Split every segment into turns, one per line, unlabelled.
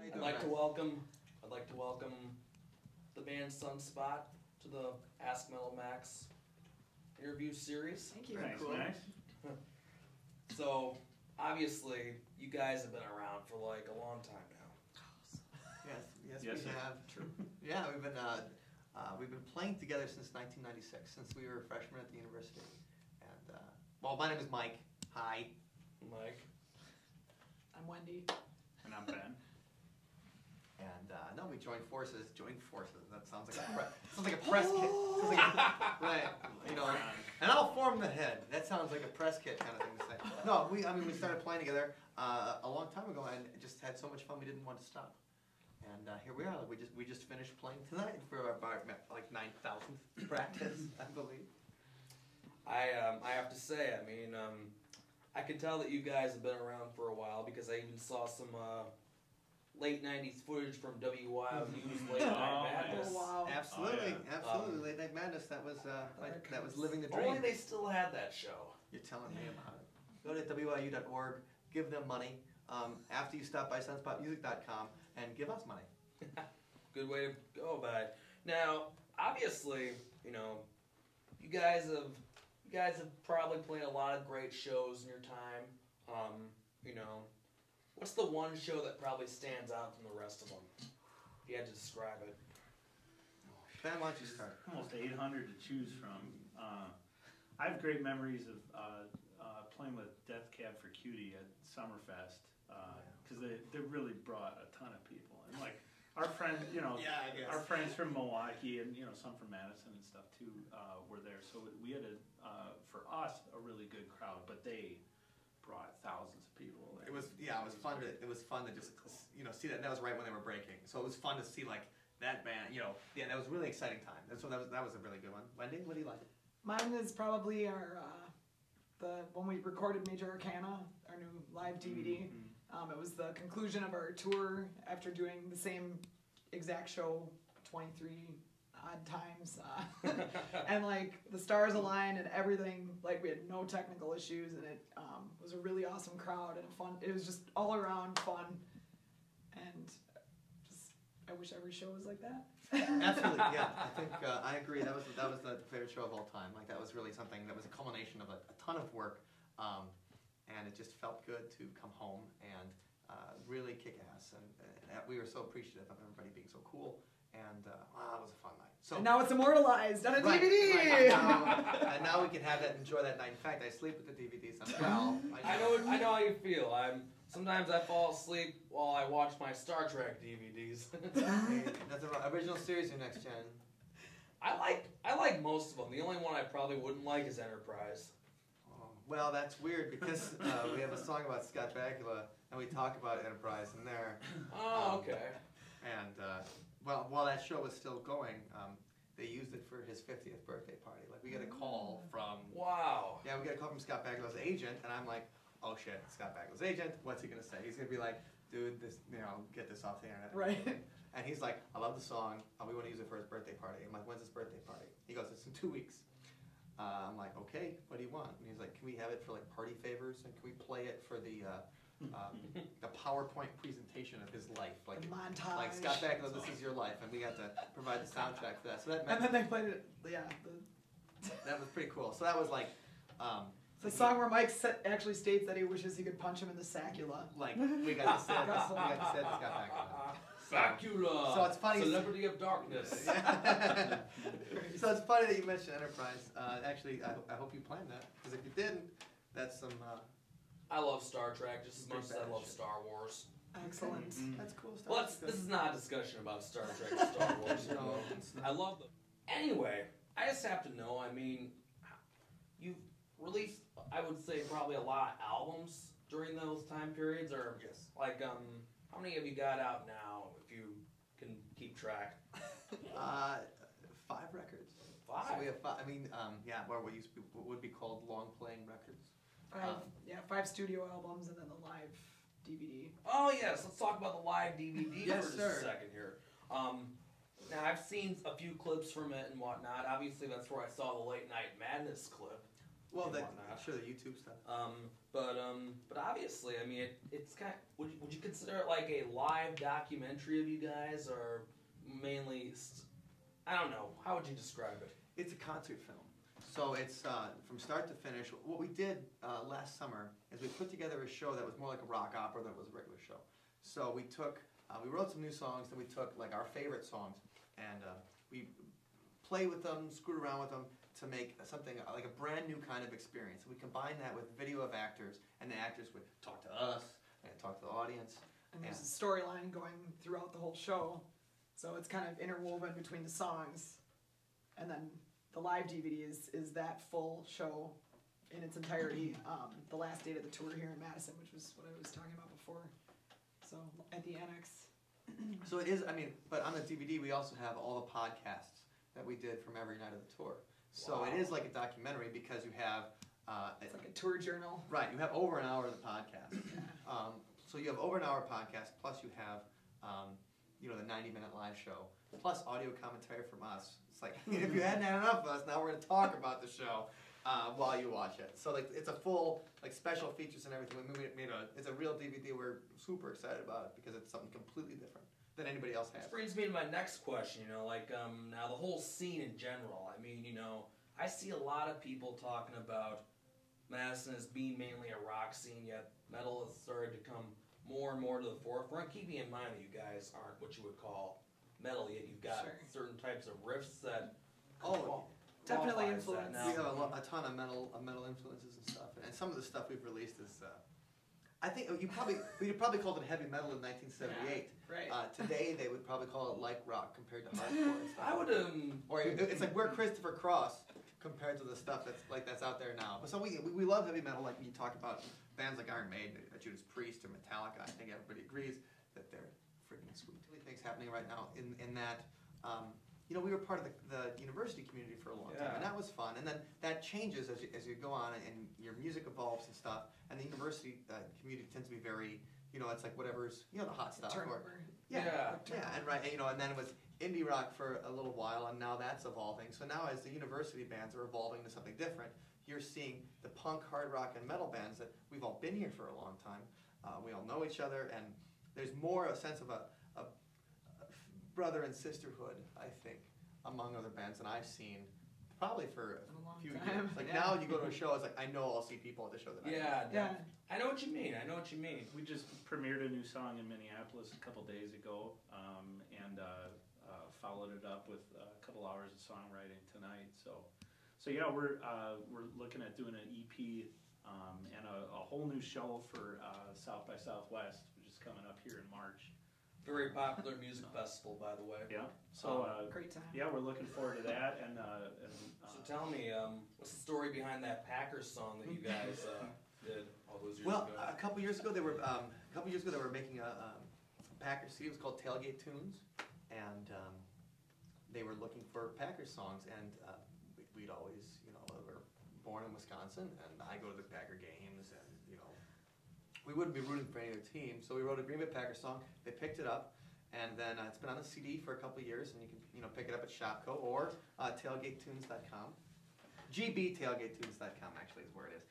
I'd like to welcome the band Sunspot to the Ask Mellow Max interview series.
Thank you.
Thanks,
Cool.
Max.
So obviously you guys have been around for like a long time now.
Yes,
Yes,
we
sir.
have. True. Yeah, we've been playing together since 1996, since we were freshmen at the university. And well, my name is Mike. Hi.
Mike.
I'm Wendy.
And I'm Ben.
And no, we joined forces. That sounds like a press kit. Sounds like right. You know. And I'll form the head. That sounds like a press kit kind of thing to say. No, we started playing together a long time ago, and just had so much fun we didn't want to stop. And here we are. We just finished playing tonight for our like 9,000th practice, I believe.
I have to say, I mean, I can tell that you guys have been around for a while because I even saw some late 90s footage from WYOU's Late Night Madness.
Oh, wow.
Absolutely,
Oh, yeah.
absolutely. Late Night Madness. That was living the dream.
Only they still had that show.
You're telling me about it. Go to WYU.org, give them money. After you stop by sunspotmusic.com and give us money.
Good way to go about it. Now, obviously, you know, you guys have probably played a lot of great shows in your time. You know, what's the one show that probably stands out from the rest of them? If you had to describe it.
Ben, why don't you start?
Almost 800 to choose from. I have great memories of playing with Death Cab for Cutie at Summerfest because they really brought a ton of people. And like our friends, you know, our friends from Milwaukee and some from Madison and stuff too were there. So we had for us a really good crowd, but they brought thousands of people.
It was fun to just see that. And that was right when they were breaking. So it was fun to see like that band. That was a really exciting time. That was a really good one. Wendy, what do you like?
Mine is probably our when we recorded Major Arcana, our new live DVD.
Mm-hmm.
It was the conclusion of our tour after doing the same exact show 23 odd times, and like the stars aligned and everything. Like we had no technical issues, and it was a really awesome crowd and fun. It was just all around fun, and just I wish every show was like that.
Absolutely, yeah. I think I agree. That was the favorite show of all time. Like that was really something that was a culmination of a ton of work, and it just felt good to come home and really kick ass. And we were so appreciative of everybody being so cool. And it was a fun night. So
and now it's immortalized on a
right,
DVD.
Right, and now we can enjoy that night. In fact, I sleep with the DVDs on well.
I know how you feel. Sometimes I fall asleep while I watch my Star Trek DVDs.
That's the original series or Next Gen.
I like most of them. The only one I probably wouldn't like is Enterprise.
Well, that's weird because we have a song about Scott Bakula, and we talk about Enterprise in there.
Oh, okay.
And well, while that show was still going, they used it for his 50th birthday party. Like we get a call from
Wow.
Yeah, we get a call from Scott Bakula's agent, and I'm like, oh shit, Scott Bakula's agent. What's he gonna say? He's gonna be like, dude, this, get this off the internet.
Right.
And he's like, I love the song. We want to use it for his birthday party. I'm like, when's his birthday party? He goes, it's in 2 weeks. I'm like, okay, what do you want? And he's like, can we have it for like party favors? And can we play it for the PowerPoint presentation of his life? Like
The montage.
Like Scott Bakula, this is your life. And we got to provide the soundtrack for that. So that
And
meant,
then they played it. Yeah.
that was pretty cool. So that was like...
It's a song where Mike actually states that he wishes he could punch him in the sacula.
Like, we got to say it to Scott Bakula.
Bakula.
So it's funny.
Celebrity of Darkness.
So it's funny that you mentioned Enterprise. Actually, I hope you planned that. Because if you didn't, that's some...
I love Star Trek just as much as I love
shit.
Star Wars.
Excellent.
That's cool stuff.
Well, this is not a discussion about Star Trek and Star Wars.
No, it's not.
I love them. Anyway, I just have to know, I mean, you've released, I would say, probably a lot of albums during those time periods, or
Yes.
like, how many have you got out now, if you can keep track?
5 records.
5?
So we have 5. I mean, what would be called long-playing records.
5 studio albums and then the live DVD.
Oh yes, let's talk about the live DVD
Yes,
for just
sir.
a second here. Now I've seen a few clips from it and whatnot. Obviously, that's where I saw the Late Night Madness clip.
Well,
and
I'm
whatnot.
sure the YouTube stuff.
But But obviously, I mean, it's kind of, would you consider it like a live documentary of you guys, or mainly, I don't know, how would you describe it?
It's a concert film. So it's from start to finish. What we did last summer is we put together a show that was more like a rock opera than it was a regular show. So we took, we wrote some new songs, then we took like our favorite songs, and we played with them, screwed around with them to make something like a brand new kind of experience. We combined that with video of actors, and the actors would talk to us and talk to the audience.
And there's a storyline going throughout the whole show, so it's kind of interwoven between the songs, and then the live DVD is that full show in its entirety. The last date of the tour here in Madison, which was what I was talking about before. So at the Annex.
So it is, I mean, but on the DVD we also have all the podcasts that we did from every night of the tour. So it is like a documentary because you have...
it's like a tour journal.
Right, you have over an hour of the podcast. So you have over an hour podcast, plus you have, the 90-minute live show, plus audio commentary from us. It's like, if you hadn't had enough of us, now we're going to talk about the show while you watch it. So like, it's a full, like, special features and everything. It's a real DVD. We're super excited about it because it's something completely different than anybody else has.
This brings me to my next question, now the whole scene in general. I mean, I see a lot of people talking about Madison as being mainly a rock scene, yet metal has started to come more and more to the forefront. Keeping in mind that you guys aren't what you would call metal, yet you've got certain types of riffs that
definitely
qualifies
influence.
that
We
now.
have a ton of metal influences and stuff, and some of the stuff we've released is, I think we probably called it heavy metal in 1978.
Right.
Today they would probably call it light rock compared to hardcore and stuff.
I would
Or it's like we're Christopher Cross compared to the stuff that's out there now. But so we love heavy metal. Like you talk about bands like Iron Maiden, Judas Priest, or Metallica. I think everybody agrees that they're freaking sweet. Things happening right now in that. We were part of the university community for a long time, and that was fun. And then that changes as you go on, and your music evolves and stuff. And the university community tends to be very, it's like whatever's, the hot stuff.
Turnover.
And then it was indie rock for a little while, and now that's evolving. So now as the university bands are evolving to something different, you're seeing the punk, hard rock, and metal bands that we've all been here for a long time. We all know each other, and there's more a sense of a brother and sisterhood, I think, among other bands than I've seen probably for a few years. Like now you go to a show, it's like I know I'll see people at the show that I know.
I know what you mean.
We just premiered a new song in Minneapolis a couple days ago, and followed it up with a couple hours of songwriting tonight. So yeah, we're looking at doing an EP and a whole new show for South by Southwest, which is coming up here in March.
Very popular music festival, by the way.
Yeah. So
great time.
Yeah, we're looking forward to that.
So tell me, what's the story behind that Packers song that you guys did all those years ago?
Well, a couple years ago they were making a Packers CD. It was called Tailgate Tunes, and they were looking for Packers songs. And we'd always, we're born in Wisconsin, and I go to the Packer games, and we wouldn't be rooting for any other team. So we wrote a Green Bay Packers song. They picked it up, and then it's been on the CD for a couple of years, and you can pick it up at Shopko or tailgatetunes.com. gbtailgatetunes.com actually is where it is.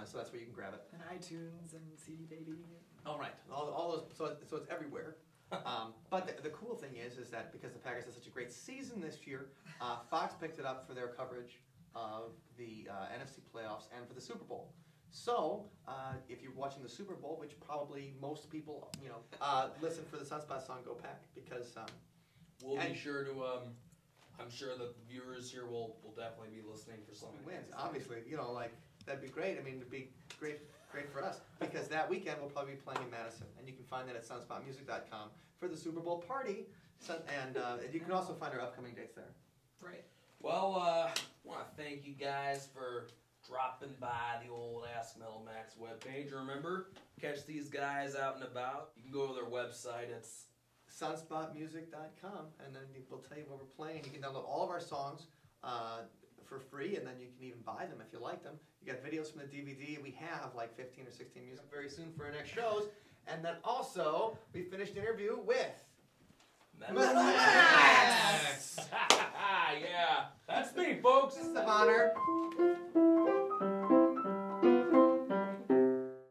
So that's where you can grab it.
And iTunes and CD Baby.
All right, all those. So it's everywhere. But the cool thing is that because the Packers had such a great season this year, Fox picked it up for their coverage of the NFC playoffs and for the Super Bowl. So, if you're watching the Super Bowl, which probably most people, listen for the Sunspot song, Go Pack, because...
we'll be sure to, I'm sure that the viewers here will definitely be listening for something.
Wins, obviously, that'd be great. I mean, it'd be great for us, because that weekend we'll probably be playing in Madison, and you can find that at sunspotmusic.com for the Super Bowl party, and you can also find our upcoming dates there.
Right.
Well, I want to thank you guys for dropping by the old Ask Metal Max webpage. Remember, catch these guys out and about. You can go to their website. It's
sunspotmusic.com, and then we'll tell you what we're playing. You can download all of our songs for free, and then you can even buy them if you like them. You got videos from the DVD. We have like 15 or 16 music very soon for our next shows. And then also, we finished an interview with
Metal Max! Yeah, that's me, folks.
This is an honor.